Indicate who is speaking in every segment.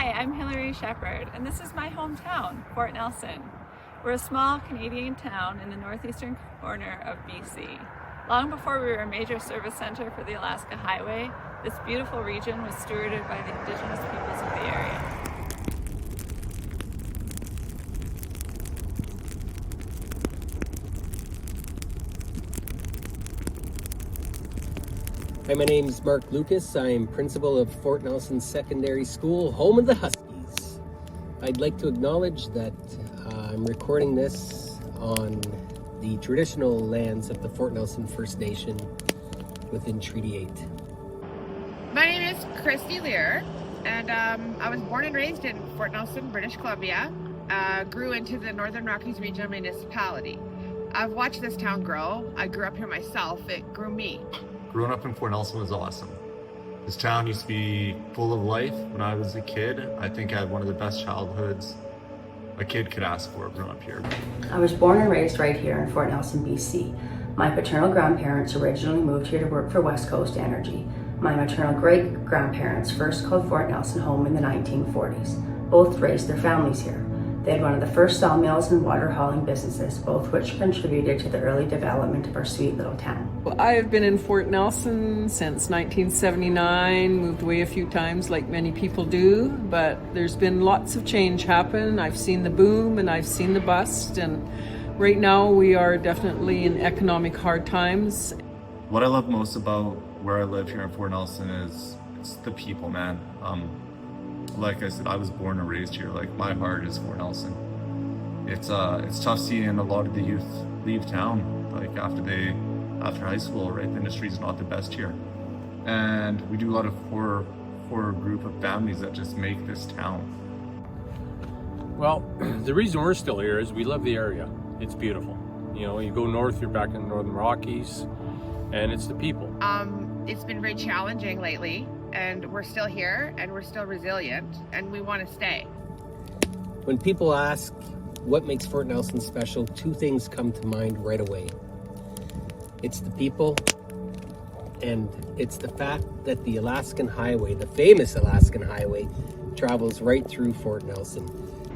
Speaker 1: Hi, I'm Hilary Shepherd, and this is my hometown, Fort Nelson. We're a small Canadian town in the northeastern corner of BC. Long before we were a major service center for the Alaska Highway, this beautiful region was stewarded by the Indigenous peoples of the area.
Speaker 2: Hi, my name's Mark Lucas. I'm principal of Fort Nelson Secondary School, home of the Huskies. I'd like to acknowledge that I'm recording this on the traditional lands of the Fort Nelson First Nation within Treaty 8.
Speaker 3: My name is Christy Lear, and I was born and raised in Fort Nelson, British Columbia. Grew into the Northern Rockies Regional Municipality. I've watched this town grow. I grew up here myself. It grew me.
Speaker 4: Growing up in Fort Nelson was awesome. This town used to be full of life when I was a kid. I think I had one of the best childhoods a kid could ask for growing up here.
Speaker 5: I was born and raised right here in Fort Nelson, BC. My paternal grandparents originally moved here to work for West Coast Energy. My maternal great-grandparents first called Fort Nelson home in the 1940s. Both raised their families here. They had one of the first sawmills and water hauling businesses, both which contributed to the early development of our sweet little town.
Speaker 6: I have been in Fort Nelson since 1979, moved away a few times like many people do, but there's been lots of change happen. I've seen the boom and I've seen the bust, and right now we are definitely in economic hard times.
Speaker 4: What I love most about where I live here in Fort Nelson is it's the people, man. Like I said, I was born and raised here. Like, my heart is Fort Nelson. It's tough seeing a lot of the youth leave town, like after high school, right? The industry is not the best here. And we do a lot of core group of families that just make this town.
Speaker 7: Well, the reason we're still here is we love the area. It's beautiful. You know, you go north, you're back in the Northern Rockies, and it's the people.
Speaker 3: It's been very challenging lately, and we're still here, and we're still resilient, and we want to stay.
Speaker 2: When people ask what makes Fort Nelson special, two things come to mind right away. It's the people, and it's the fact that the Alaskan Highway, the famous Alaskan Highway, travels right through Fort Nelson.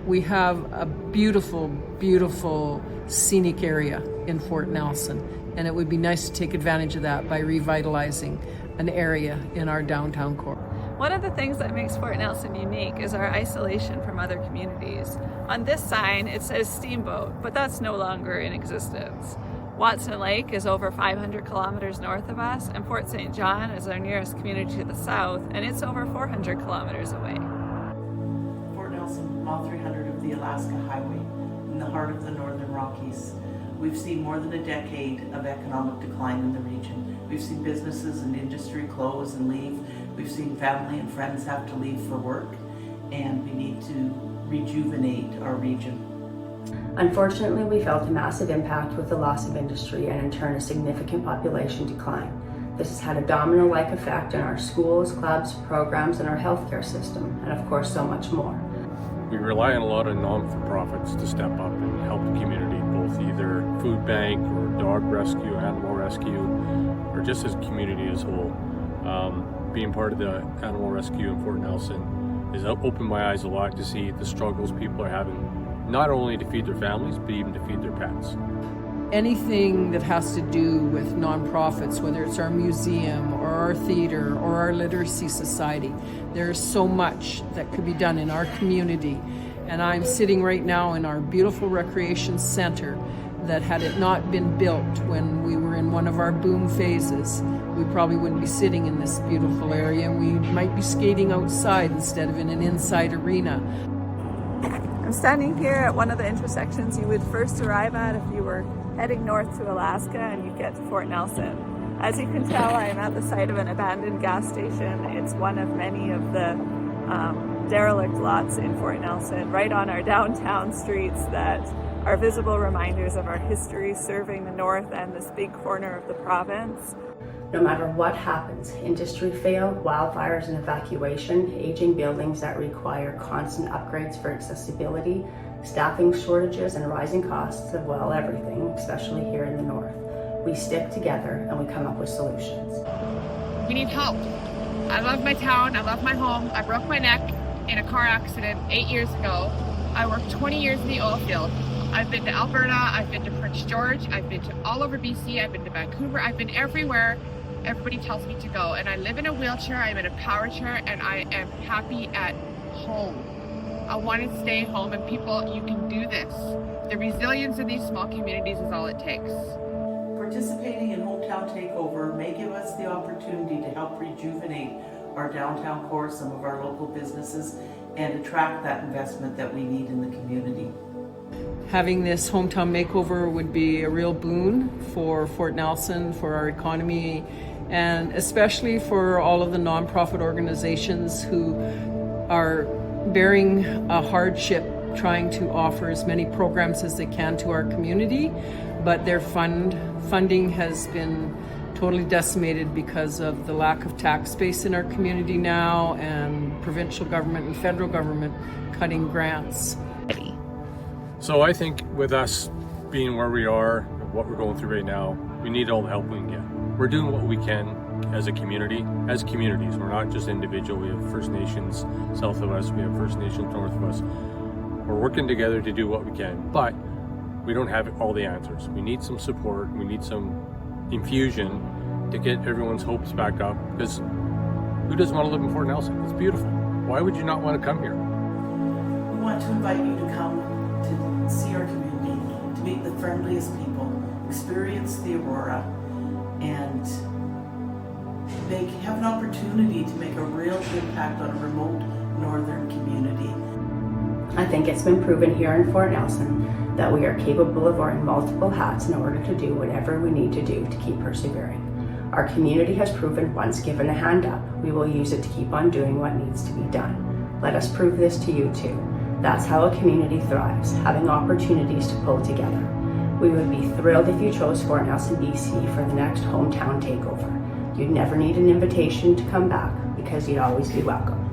Speaker 6: We have a beautiful, beautiful scenic area in Fort Nelson, and it would be nice to take advantage of that by revitalizing an area in our downtown core.
Speaker 1: One of the things that makes Fort Nelson unique is our isolation from other communities. On this sign, it says Steamboat, but that's no longer in existence. Watson Lake is over 500 kilometers north of us, and Fort St. John is our nearest community to the south, and it's over 400 kilometers away.
Speaker 8: Fort Nelson, mile 300 of the Alaska Highway, in the heart of the Northern Rockies. We've seen more than a decade of economic decline in the region. We've seen businesses and industry close and leave. We've seen family and friends have to leave for work, and we need to rejuvenate our region.
Speaker 5: Unfortunately, we felt a massive impact with the loss of industry and in turn a significant population decline. This has had a domino-like effect on our schools, clubs, programs, and our healthcare system, and of course so much more.
Speaker 7: We rely on a lot of non-for-profits to step up and help the community, both either food bank or dog rescue, animal rescue, or just as a community as a whole. Being part of the animal rescue in Fort Nelson has opened my eyes a lot to see the struggles people are having, not only to feed their families, but even to feed their pets.
Speaker 6: Anything that has to do with nonprofits, whether it's our museum or our theater or our literacy society, there's so much that could be done in our community. And I'm sitting right now in our beautiful recreation center that, had it not been built when we were in one of our boom phases, we probably wouldn't be sitting in this beautiful area, and we might be skating outside instead of in an inside arena.
Speaker 1: I'm standing here at one of the intersections you would first arrive at if you were heading north to Alaska and you get to Fort Nelson. As you can tell, I am at the site of an abandoned gas station. It's one of many of the derelict lots in Fort Nelson, right on our downtown streets, that are visible reminders of our history serving the north and this big corner of the province.
Speaker 5: No matter what happens, industry fail, wildfires and evacuation, aging buildings that require constant upgrades for accessibility, staffing shortages and rising costs of, well, everything, especially here in the north. We stick together and we come up with solutions.
Speaker 3: We need help. I love my town, I love my home, I broke my neck, in a car accident 8 years ago. I worked 20 years in the oil field. I've been to Alberta, I've been to Prince George, I've been to all over BC, I've been to Vancouver, I've been everywhere everybody tells me to go. And I live in a wheelchair, I'm in a power chair, and I am happy at home. I want to stay home, and people, you can do this. The resilience in these small communities is all it takes.
Speaker 8: Participating in Hometown Takeover may give us the opportunity to help rejuvenate our downtown core, some of our local businesses, and attract that investment that we need in the community.
Speaker 6: Having this hometown makeover would be a real boon for Fort Nelson, for our economy, and especially for all of the nonprofit organizations who are bearing a hardship trying to offer as many programs as they can to our community, but their funding has been totally decimated because of the lack of tax base in our community now, and provincial government and federal government cutting grants.
Speaker 7: So I think with us being where we are, what we're going through right now, we need all the help we can get. We're doing what we can as a community, as communities. We're not just individual. We have First Nations south of us, we have First Nations north of us. We're working together to do what we can, but we don't have all the answers. We need some support, we need some infusion to get everyone's hopes back up, because who doesn't want to live in Fort Nelson? It's beautiful. Why would you not want to come here?
Speaker 8: We want to invite you to come to see our community, to meet the friendliest people, experience the Aurora, and have an opportunity to make a real impact on a remote northern community.
Speaker 5: I think it's been proven here in Fort Nelson that we are capable of wearing multiple hats in order to do whatever we need to do to keep persevering. Our community has proven once given a hand up, we will use it to keep on doing what needs to be done. Let us prove this to you too. That's how a community thrives, having opportunities to pull together. We would be thrilled if you chose Fort Nelson, BC for the next hometown takeover. You'd never need an invitation to come back because you'd always be welcome.